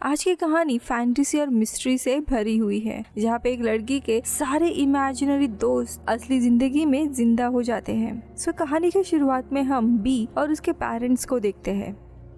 आज की कहानी फैंटेसी और मिस्ट्री से भरी हुई है, जहाँ पे एक लड़की के सारे इमेजिनरी दोस्त असली जिंदगी में जिंदा हो जाते हैं। सो कहानी की शुरुआत में हम बी और उसके पेरेंट्स को देखते हैं।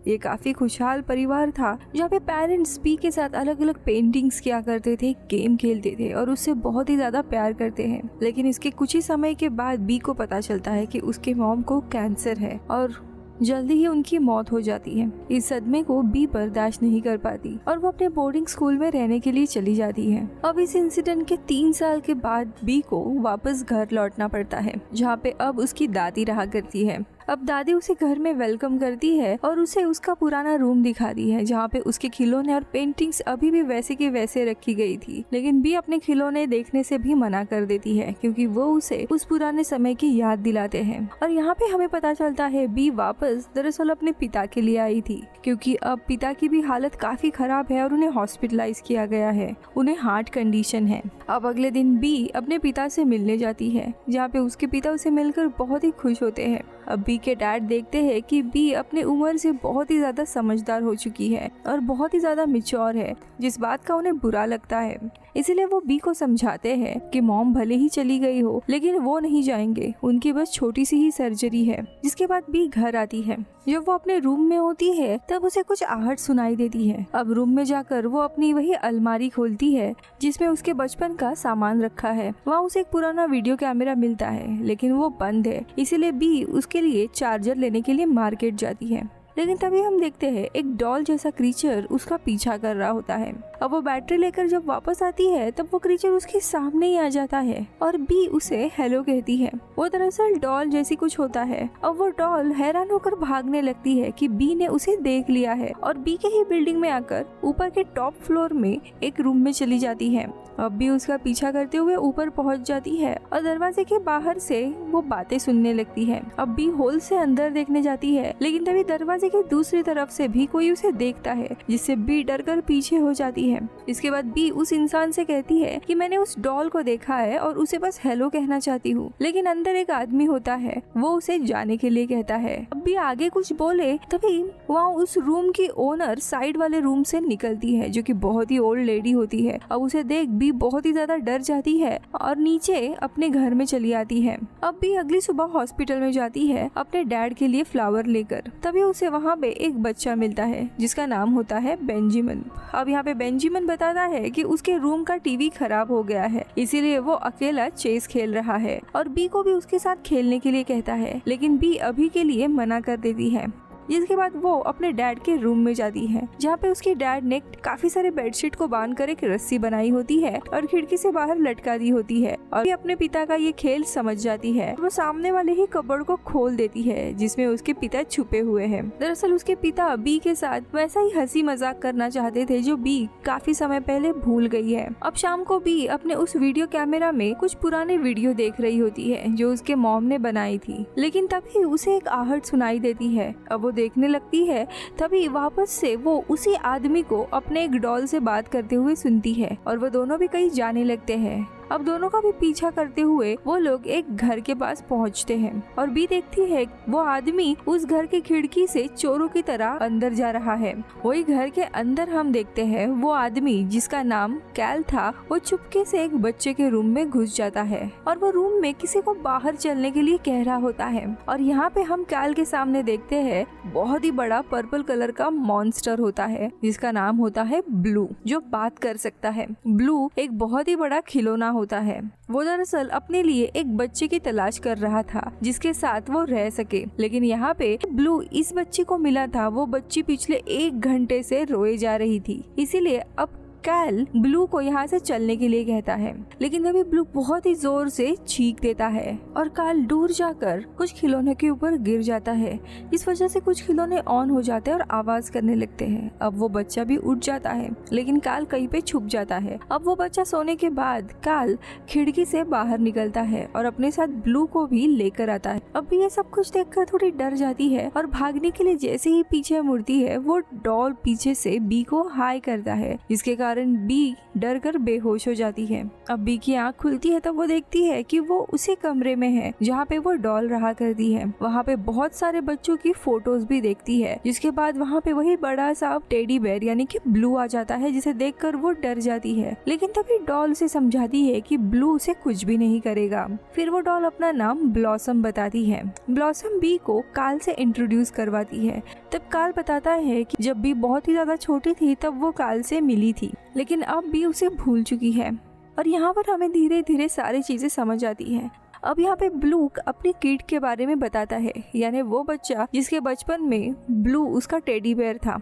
ये काफी खुशहाल परिवार था, जहाँ पे पेरेंट्स बी के साथ अलग अलग पेंटिंग्स किया करते थे, गेम खेलते थे और उससे बहुत ही ज्यादा प्यार करते हैं। लेकिन इसके कुछ ही समय के बाद बी को पता चलता है कि उसके मॉम को कैंसर है और जल्दी ही उनकी मौत हो जाती है। इस सदमे को बी बर्दाश्त नहीं कर पाती और वो अपने बोर्डिंग स्कूल में रहने के लिए चली जाती है। अब इस इंसिडेंट के 3 साल के बाद बी को वापस घर लौटना पड़ता है, जहाँ पे अब उसकी दादी रहा करती है। अब दादी उसे घर में वेलकम करती है और उसे उसका पुराना रूम दिखाती है, जहाँ पे उसके खिलौने और पेंटिंग्स अभी भी वैसे के वैसे रखी गई थी। लेकिन बी अपने खिलौने देखने से भी मना कर देती है, क्योंकि वो उसे उस पुराने समय की याद दिलाते हैं। और यहाँ पे हमें पता चलता है बी वापस दरअसल अपने पिता के लिए आई थी, क्योंकि अब पिता की भी हालत काफी खराब है और उन्हें हॉस्पिटलाइज किया गया है। उन्हें हार्ट कंडीशन है। अब अगले दिन बी अपने पिता से मिलने जाती है, जहाँ पे उसके पिता उसे मिलकर बहुत ही खुश होते हैं। अब बी के डैड देखते हैं कि बी अपने उम्र से बहुत ही ज्यादा समझदार हो चुकी है और बहुत ही ज्यादा मैच्योर है, जिस बात का उन्हें बुरा लगता है। इसीलिए वो बी को समझाते हैं कि मॉम भले ही चली गई हो, लेकिन वो नहीं जाएंगे, उनकी बस छोटी सी ही सर्जरी है। जिसके बाद बी घर आती है। जब वो अपने रूम में होती है तब उसे कुछ आहट सुनाई देती है। अब रूम में जाकर वो अपनी वही अलमारी खोलती है जिसमें उसके बचपन का सामान रखा है। वहाँ उसे एक पुराना वीडियो कैमरा मिलता है, लेकिन वो बंद है। इसीलिए बी उसके लिए चार्जर लेने के लिए मार्केट जाती है। लेकिन तभी हम देखते हैं एक डॉल जैसा क्रीचर उसका पीछा कर रहा होता है। अब वो बैटरी लेकर जब वापस आती है तब वो क्रीचर उसके सामने ही आ जाता है और बी उसे हेलो कहती है। वो दरअसल डॉल जैसी कुछ होता है। अब वो डॉल हैरान होकर भागने लगती है कि बी ने उसे देख लिया है और बी के ही बिल्डिंग में आकर ऊपर के टॉप फ्लोर में एक रूम में चली जाती है। अब भी उसका पीछा करते हुए ऊपर पहुंच जाती है और दरवाजे के बाहर से वो बातें सुनने लगती है। अब भी होल से अंदर देखने जाती है, लेकिन तभी दरवाजे की दूसरी तरफ से भी कोई उसे देखता है, जिससे बी डरकर पीछे हो जाती है। इसके बाद बी उस इंसान से कहती है कि मैंने उस डॉल को देखा है और उसे बस हेलो कहना चाहती हूँ। लेकिन अंदर एक आदमी होता है, वो उसे जाने के लिए कहता है। अब भी आगे कुछ बोले तभी वहाँ उस रूम की ओनर साइड वाले रूम से निकलती है, जो कि बहुत ही ओल्ड लेडी होती है। अब उसे देख बी बहुत ही ज्यादा डर जाती है और नीचे अपने घर में चली आती है। अब भी अगली सुबह हॉस्पिटल में जाती है अपने डैड के लिए फ्लावर लेकर। तभी उसे वहाँ पे एक बच्चा मिलता है जिसका नाम होता है बेंजामिन। अब यहाँ पे बेंजामिन बताता है कि उसके रूम का टीवी खराब हो गया है, इसीलिए वो अकेला चेस खेल रहा है और बी को भी उसके साथ खेलने के लिए कहता है, लेकिन बी अभी के लिए मना कर देती है। जिसके बाद वो अपने डैड के रूम में जाती है, जहाँ पे उसके डैड ने काफी सारे बेडशीट को बांधकर एक रस्सी बनाई होती है और खिड़की से बाहर लटका दी होती है। और अपने पिता का ये खेल समझ जाती है। वो सामने वाले ही कबर्ड को खोल देती है जिसमें उसके पिता छुपे हुए हैं। दरअसल उसके पिता बी के साथ वैसा ही हंसी मजाक करना चाहते थे जो बी काफी समय पहले भूल गई है। अब शाम को बी अपने उस वीडियो कैमरा में कुछ पुराने वीडियो देख रही होती है जो उसके मॉम ने बनाई थी, लेकिन तभी उसे एक आहट सुनाई देती है। अब वो देखने लगती है, तभी वापस से वो उसी आदमी को अपने एक डॉल से बात करते हुए सुनती है और वो दोनों भी कहीं जाने लगते हैं। अब दोनों का भी पीछा करते हुए वो लोग एक घर के पास पहुंचते हैं और बी देखती है वो आदमी उस घर की खिड़की से चोरों की तरह अंदर जा रहा है। वही घर के अंदर हम देखते हैं वो आदमी जिसका नाम कैल था, वो चुपके से एक बच्चे के रूम में घुस जाता है और वो रूम में किसी को बाहर चलने के लिए कह रहा होता है। और यहाँ पे हम कैल के सामने देखते हैं बहुत ही बड़ा पर्पल कलर का मॉन्स्टर होता है जिसका नाम होता है ब्लू, जो बात कर सकता है। ब्लू एक बहुत ही बड़ा खिलौना होता है। वो दरअसल अपने लिए एक बच्चे की तलाश कर रहा था जिसके साथ वो रह सके, लेकिन यहाँ पे ब्लू इस बच्ची को मिला था। वो बच्ची पिछले 1 घंटे से रोए जा रही थी, इसीलिए अब कैल ब्लू को यहाँ से चलने के लिए कहता है, लेकिन तभी ब्लू बहुत ही जोर से चीख देता है और कैल दूर जाकर कुछ खिलौने के ऊपर गिर जाता है। इस वजह से कुछ खिलौने ऑन हो जाते हैं और आवाज करने लगते हैं। अब वो बच्चा भी उठ जाता है, लेकिन कैल कहीं पे छुप जाता है। अब वो बच्चा सोने के बाद कैल खिड़की से बाहर निकलता है और अपने साथ ब्लू को भी लेकर आता है। अब ये सब कुछ देखकर थोड़ी डर जाती है और भागने के लिए जैसे ही पीछे मुड़ती है वो डॉल पीछे से बी को हाई करता है, जिसके कारण कारण बी डर कर बेहोश हो जाती है। अब बी की आंख खुलती है तो वो देखती है कि वो उसी कमरे में है जहाँ पे वो डॉल रहा करती है। वहाँ पे बहुत सारे बच्चों की फोटोज भी देखती है, जिसके बाद वहाँ पे वही बड़ा सा टेडी बेयर यानी कि ब्लू आ जाता है, जिसे देखकर वो डर जाती है। लेकिन तभी डॉल उसे समझाती है कि ब्लू उसे कुछ भी नहीं करेगा। फिर वो डॉल अपना नाम ब्लॉसम बताती है। ब्लॉसम बी को काल से इंट्रोड्यूस करवाती है। तब काल बताता है कि जब बी बहुत ही ज्यादा छोटी थी तब वो काल से मिली थी, लेकिन अब बी उसे भूल चुकी है। और यहाँ पर हमें धीरे धीरे सारी चीजें समझ आती है। अब यहाँ पे ब्लू अपनी किड के बारे में बताता है, यानी वो बच्चा जिसके बचपन में ब्लू उसका टेडी बेयर था।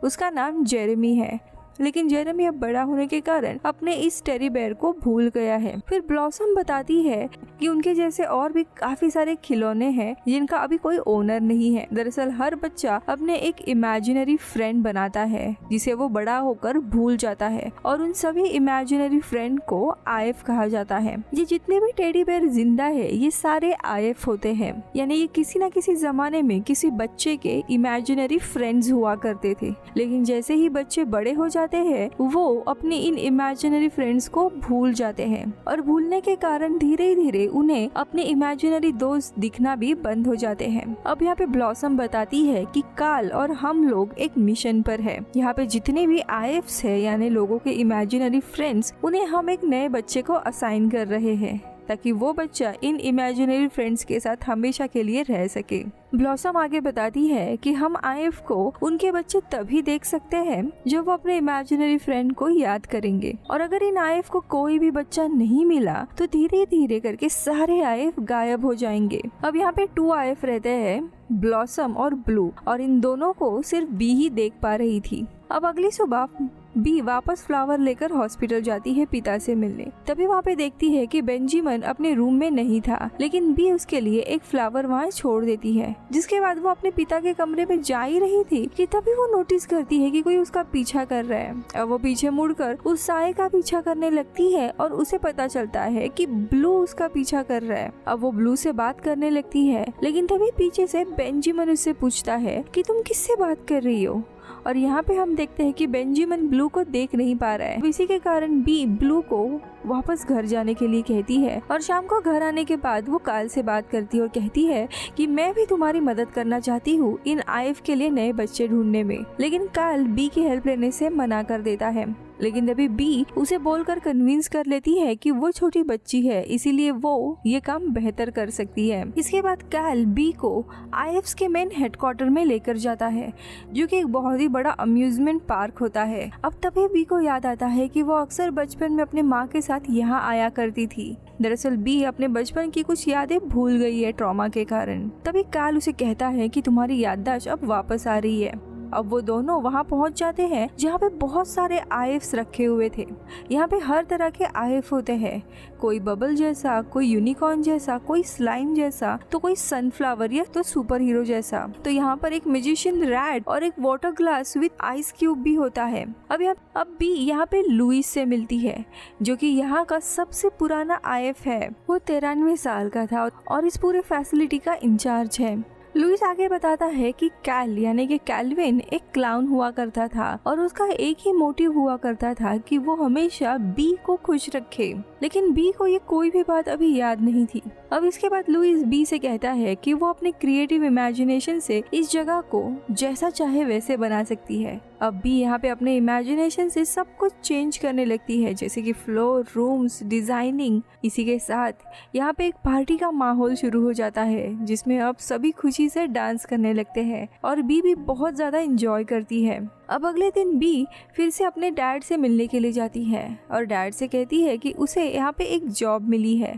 उसका नाम जेरेमी है, लेकिन जेरेमी अब बड़ा होने के कारण अपने इस टेडी बेयर को भूल गया है। फिर ब्लॉसम बताती है कि उनके जैसे और भी काफी सारे खिलौने हैं जिनका अभी कोई ओनर नहीं है। दरअसल हर बच्चा अपने एक इमेजिनरी फ्रेंड बनाता है जिसे वो बड़ा होकर भूल जाता है, और उन सभी इमेजिनरी फ्रेंड को आईएफ कहा जाता है। ये जितने भी टेडी बेयर जिंदा है ये सारे आईएफ होते हैं, यानी ये किसी न किसी जमाने में किसी बच्चे के इमेजिनरी फ्रेंड्स हुआ करते थे। लेकिन जैसे ही बच्चे बड़े हो जाते हैं वो अपने इन इमेजिनरी फ्रेंड्स को भूल जाते हैं, और भूलने के कारण धीरे धीरे उन्हें अपने इमेजिनरी दोस्त दिखना भी बंद हो जाते हैं। अब यहाँ पे ब्लॉसम बताती है कि काल और हम लोग एक मिशन पर है। यहाँ पे जितने भी आईएफ्स है यानी लोगों के इमेजिनरी फ्रेंड्स, उन्हें हम एक नए बच्चे को असाइन कर रहे हैं ताकि वो बच्चा इन इमेजिनरी फ्रेंड्स के साथ हमेशा के लिए रह सके। ब्लॉसम आगे बताती है कि हम आईएफ को उनके बच्चे तभी देख सकते हैं जब वो अपने इमेजिनरी फ्रेंड को याद करेंगे, और अगर इन आईएफ को कोई भी बच्चा नहीं मिला तो धीरे धीरे करके सारे आईएफ गायब हो जाएंगे। अब यहाँ पे 2 आईएफ रहते हैं, ब्लॉसम और ब्लू, और इन दोनों को सिर्फ बी ही देख पा रही थी। अब अगली सुबह बी वापस फ्लावर लेकर हॉस्पिटल जाती है पिता से मिलने। तभी वहाँ पे देखती है कि बेंजामिन अपने रूम में नहीं था, लेकिन बी उसके लिए एक फ्लावर वहाँ छोड़ देती है। जिसके बाद वो अपने पिता के कमरे में जा ही रही थी कि तभी वो नोटिस करती है कि कोई उसका पीछा कर रहा है। अब वो पीछे मुड़कर उस साए का पीछा करने लगती है और उसे पता चलता है कि ब्लू उसका पीछा कर रहा है। अब वो ब्लू से बात करने लगती है, लेकिन तभी पीछे से बेंजामिन उससे पूछता है कि तुम किससे बात कर रही हो। और यहाँ पे हम देखते हैं कि बेंजामिन ब्लू को देख नहीं पा रहा है। इसी के कारण बी ब्लू को वापस घर जाने के लिए कहती है, और शाम को घर आने के बाद वो काल से बात करती है और कहती है कि मैं भी तुम्हारी मदद करना चाहती हूँ इन आईएफ के लिए नए बच्चे ढूंढने में। लेकिन काल बी की हेल्प लेने से मना कर देता है। लेकिन तभी बी उसे बोलकर कन्विंस कर लेती है कि वो छोटी बच्ची है, इसीलिए वो ये काम बेहतर कर सकती है। इसके बाद काल बी को आईएफ्स के मेन हेडक्वार्टर में लेकर जाता है, जो कि एक बहुत ही बड़ा अम्यूजमेंट पार्क होता है। अब तभी बी को याद आता है कि वो अक्सर बचपन में अपने माँ के साथ यहाँ आया करती थी। दरअसल बी अपने बचपन की कुछ यादें भूल गई है ट्रॉमा के कारण। तभी काल उसे कहता है कि तुम्हारी याददाश्त अब वापस आ रही है। अब वो दोनों वहाँ पहुँच जाते हैं जहाँ पे बहुत सारे आईएफ्स रखे हुए थे। यहाँ पे हर तरह के आईएफ होते हैं, कोई बबल जैसा, कोई यूनिकॉर्न जैसा, कोई स्लाइम जैसा, तो कोई सनफ्लावर या तो सुपर हीरो जैसा। तो यहाँ पर एक मैजिशियन रैट और एक water glass with ice cube भी होता है। अब भी यहाँ पे लुइस से मिलती है, जो कि यहाँ का सबसे पुराना आईएफ है। वो 93 साल का था और इस पूरे फैसिलिटी का इंचार्ज है। लुइस आगे बताता है कि कैल यानी कि कैल्विन एक क्लाउन हुआ करता था, और उसका एक ही मोटिव हुआ करता था कि वो हमेशा बी को खुश रखे। लेकिन बी को ये कोई भी बात अभी याद नहीं थी। अब इसके बाद लुइस बी से कहता है कि वो अपने क्रिएटिव इमेजिनेशन से इस जगह को जैसा चाहे वैसे बना सकती है। अब बी यहाँ पे अपने इमेजिनेशन से सब कुछ चेंज करने लगती है, जैसे कि फ्लोर, रूम्स, डिजाइनिंग। इसी के साथ यहाँ पे एक पार्टी का माहौल शुरू हो जाता है, जिसमें अब सभी खुशी से डांस करने लगते हैं और बी भी बहुत ज्यादा एंजॉय करती है। अब अगले दिन बी फिर से अपने डैड से मिलने के लिए जाती है और डैड से कहती है कि उसे यहाँ पे एक जॉब मिली है,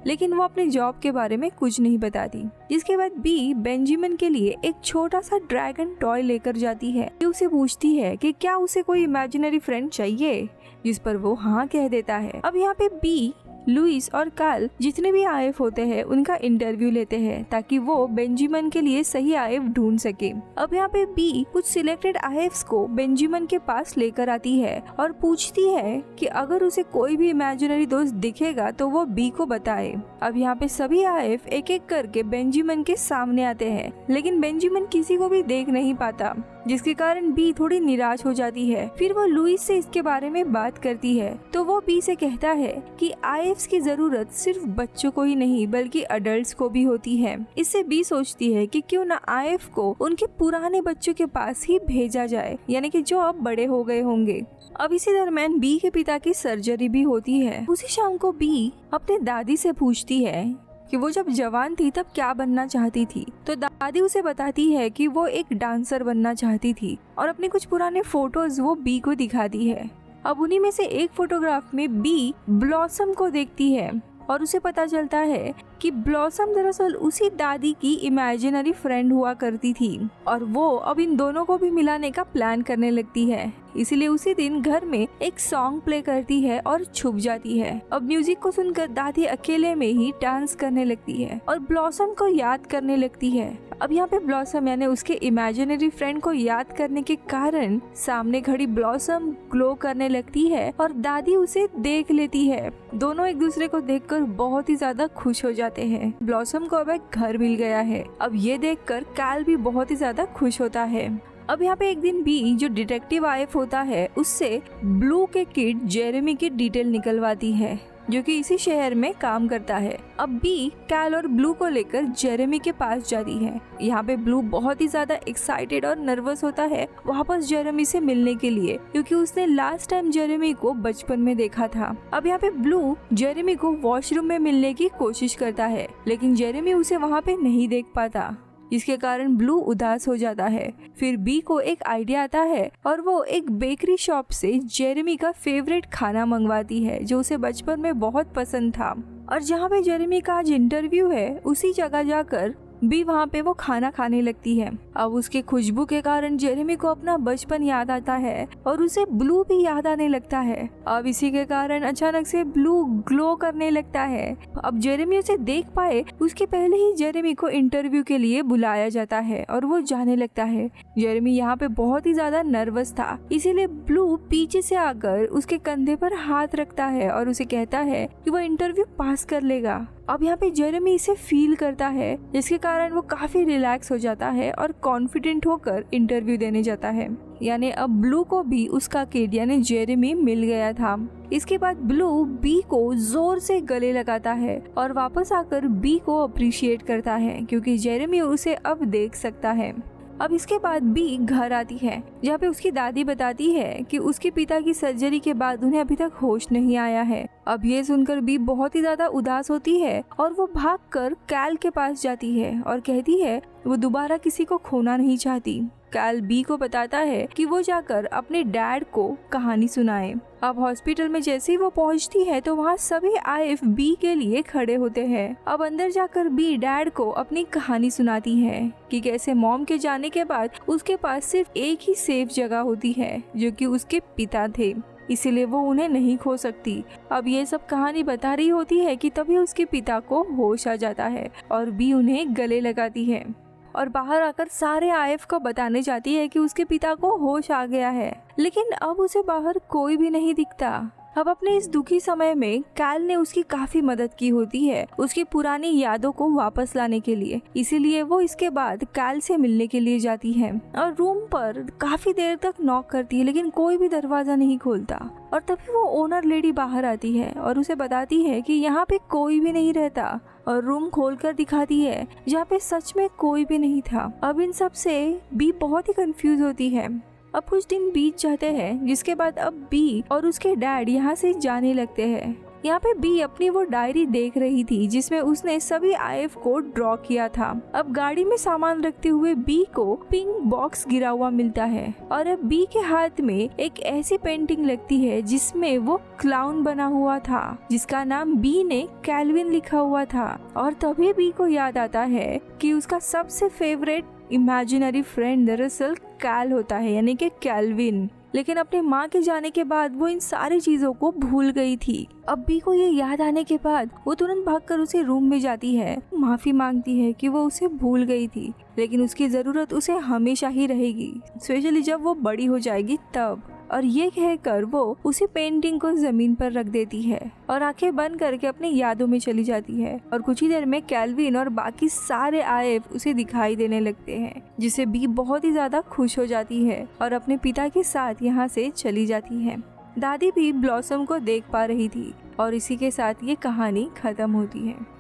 लेकिन वो अपने जॉब के बारे में कुछ नहीं बताती। जिसके बाद बी बेंजामिन के लिए एक छोटा सा ड्रैगन टॉय लेकर जाती है। उसे पूछती है कि क्या उसे कोई इमेजिनरी फ्रेंड चाहिए, जिस पर वो हाँ कह देता है। अब यहाँ पे बी, लुइस और काल जितने भी आईएफ होते हैं उनका इंटरव्यू लेते हैं ताकि वो बेंजामिन के लिए सही आईएफ ढूंढ सके। अब यहाँ पे बी कुछ सिलेक्टेड आईएफ्स को बेंजामिन के पास लेकर आती है और पूछती है कि अगर उसे कोई भी इमेजिनरी दोस्त दिखेगा तो वो बी को बताए। अब यहाँ पे सभी आईएफ एक एक करके बेंजामिन के सामने आते हैं, लेकिन बेंजामिन किसी को भी देख नहीं पाता। जिसके कारण बी थोड़ी निराश हो जाती है। फिर वो लुइस से इसके बारे में बात करती है तो वो बी से कहता है कि आईएफ्स की जरूरत सिर्फ बच्चों को ही नहीं बल्कि अडल्ट्स को भी होती है। इससे बी सोचती है कि क्यों ना आईएफ को उनके पुराने बच्चों के पास ही भेजा जाए, यानी कि जो अब बड़े हो गए होंगे। अब इसी दरम्यान बी के पिता की सर्जरी भी होती है। उसी शाम को बी अपने दादी से पूछती है कि वो जब जवान थी तब क्या बनना चाहती थी। तो दादी उसे बताती है कि वो एक डांसर बनना चाहती थी और अपने कुछ पुराने फोटोज वो बी को दिखाती है। अब उन्हीं में से एक फोटोग्राफ में बी ब्लॉसम को देखती है और उसे पता चलता है कि ब्लॉसम दरअसल उसी दादी की इमेजिनरी फ्रेंड हुआ करती थी और वो अब इन दोनों को भी मिलाने का प्लान करने लगती है। इसीलिए उसी दिन घर में एक सॉन्ग प्ले करती है और छुप जाती है। अब म्यूजिक को सुनकर दादी अकेले में ही डांस करने लगती है और ब्लॉसम को याद करने लगती है। अब यहाँ पे ब्लॉसम यानी उसके इमेजिनरी फ्रेंड को याद करने के कारण सामने खड़ी ब्लॉसम ग्लो करने लगती है और दादी उसे देख लेती है। दोनों एक दूसरे को देखकर बहुत ही ज्यादा खुश हो जाते हैं। ब्लॉसम को अब एक घर मिल गया है। अब ये देखकर कैल भी बहुत ही ज्यादा खुश होता है। अब यहाँ पे एक दिन बी जो डिटेक्टिव आईएफ होता है उससे ब्लू के किड जेरेमी की डिटेल निकलवाती है जो कि इसी शहर में काम करता है। अब बी कैल और ब्लू को लेकर जेरेमी के पास जाती है। यहाँ पे ब्लू बहुत ही ज्यादा एक्साइटेड और नर्वस होता है वापस जेरेमी से मिलने के लिए, क्योंकि उसने लास्ट टाइम जेरेमी को बचपन में देखा था। अब यहाँ पे ब्लू जेरेमी को वॉशरूम में मिलने की कोशिश करता है लेकिन जेरेमी उसे वहाँ पे नहीं देख पाता, जिसके कारण ब्लू उदास हो जाता है। फिर बी को एक आइडिया आता है और वो एक बेकरी शॉप से जेरेमी का फेवरेट खाना मंगवाती है जो उसे बचपन में बहुत पसंद था। और जहाँ पे जेरेमी का आज इंटरव्यू है उसी जगह जाकर बी वहाँ पे वो खाना खाने लगती है। अब उसके खुशबू के कारण जेरेमी को अपना बचपन याद आता है और उसे ब्लू भी याद आने लगता है। अब इसी के कारण अचानक से ब्लू ग्लो करने लगता है। अब जेरेमी उसे देख पाए उसके पहले ही जेरेमी को इंटरव्यू के लिए बुलाया जाता है और वो जाने लगता है। जेरेमी यहाँ पे बहुत ही ज्यादा नर्वस था, इसीलिए ब्लू पीछे से आकर उसके कंधे पर हाथ रखता है और उसे कहता है कि वो इंटरव्यू पास कर लेगा। अब यहाँ पे जेरेमी इसे फील करता है जिसके कारण वो काफी रिलैक्स हो जाता है और कॉन्फिडेंट होकर इंटरव्यू देने जाता है। यानी अब ब्लू को भी उसका किड यानी जेरेमी मिल गया था। इसके बाद ब्लू बी को जोर से गले लगाता है और वापस आकर बी को अप्रिशिएट करता है क्योंकि जेरेमी उसे अब देख सकता है। अब इसके बाद बी घर आती है जहाँ पे उसकी दादी बताती है कि उसके पिता की सर्जरी के बाद उन्हें अभी तक होश नहीं आया है। अब ये सुनकर बी बहुत ही ज्यादा उदास होती है और वो भागकर कैल के पास जाती है और कहती है वो दोबारा किसी को खोना नहीं चाहती। कैल बी को बताता है कि वो जाकर अपने डैड को कहानी सुनाए। अब हॉस्पिटल में जैसे ही वो पहुंचती है तो वहाँ सभी आईएफ बी के लिए खड़े होते हैं। अब अंदर जाकर बी डैड को अपनी कहानी सुनाती है कि कैसे मॉम के जाने के बाद उसके पास सिर्फ एक ही सेफ जगह होती है जो कि उसके पिता थे, इसीलिए वो उन्हें नहीं खो सकती। अब ये सब कहानी बता रही होती है कि तभी उसके पिता को होश आ जाता है और बी उन्हें गले लगाती है और बाहर आकर सारे आईएफ को बताने जाती है कि उसके पिता को होश आ गया है। लेकिन अब उसे बाहर कोई भी नहीं दिखता। अब अपने इस दुखी समय में कैल ने उसकी काफी मदद की होती है उसकी पुरानी यादों को वापस लाने के लिए, इसीलिए वो इसके बाद कैल से मिलने के लिए जाती है और रूम पर काफी देर तक नॉक करती है लेकिन कोई भी दरवाजा नहीं खोलता। और तभी वो ओनर लेडी बाहर आती है और उसे बताती है कि यहाँ पे कोई भी नहीं रहता और रूम खोलकर दिखाती है जहाँ पे सच में कोई भी नहीं था। अब इन सब से बी बहुत ही कंफ्यूज होती है। अब कुछ दिन बीत जाते हैं जिसके बाद अब बी और उसके डैड यहाँ से जाने लगते हैं। यहाँ पे बी अपनी वो डायरी देख रही थी जिसमें उसने सभी आईएफ को ड्रॉ किया था। अब गाड़ी में सामान रखते हुए बी को पिंक बॉक्स गिरा हुआ मिलता है और अब बी के हाथ में एक ऐसी पेंटिंग लगती है जिसमें वो क्लाउन बना हुआ था जिसका नाम बी ने कैल्विन लिखा हुआ था। और तभी बी को याद आता है कि उसका सबसे फेवरेट इमेजिनरी फ्रेंड दरअसल कैल होता है यानी कि कैल्विन। लेकिन अपने माँ के जाने के बाद वो इन सारी चीजों को भूल गई थी। अब बी को ये याद आने के बाद वो तुरंत भागकर उसे रूम में जाती है, माफी मांगती है कि वो उसे भूल गई थी लेकिन उसकी जरूरत उसे हमेशा ही रहेगी, स्पेशली जब वो बड़ी हो जाएगी तब। और ये कहकर वो उसी पेंटिंग को जमीन पर रख देती है और आंखें बंद करके अपनी यादों में चली जाती है। और कुछ ही देर में कैल्विन और बाकी सारे आयफ उसे दिखाई देने लगते हैं, जिसे बी बहुत ही ज्यादा खुश हो जाती है और अपने पिता के साथ यहाँ से चली जाती है। दादी भी ब्लॉसम को देख पा रही थी और इसी के साथ ये कहानी खत्म होती है।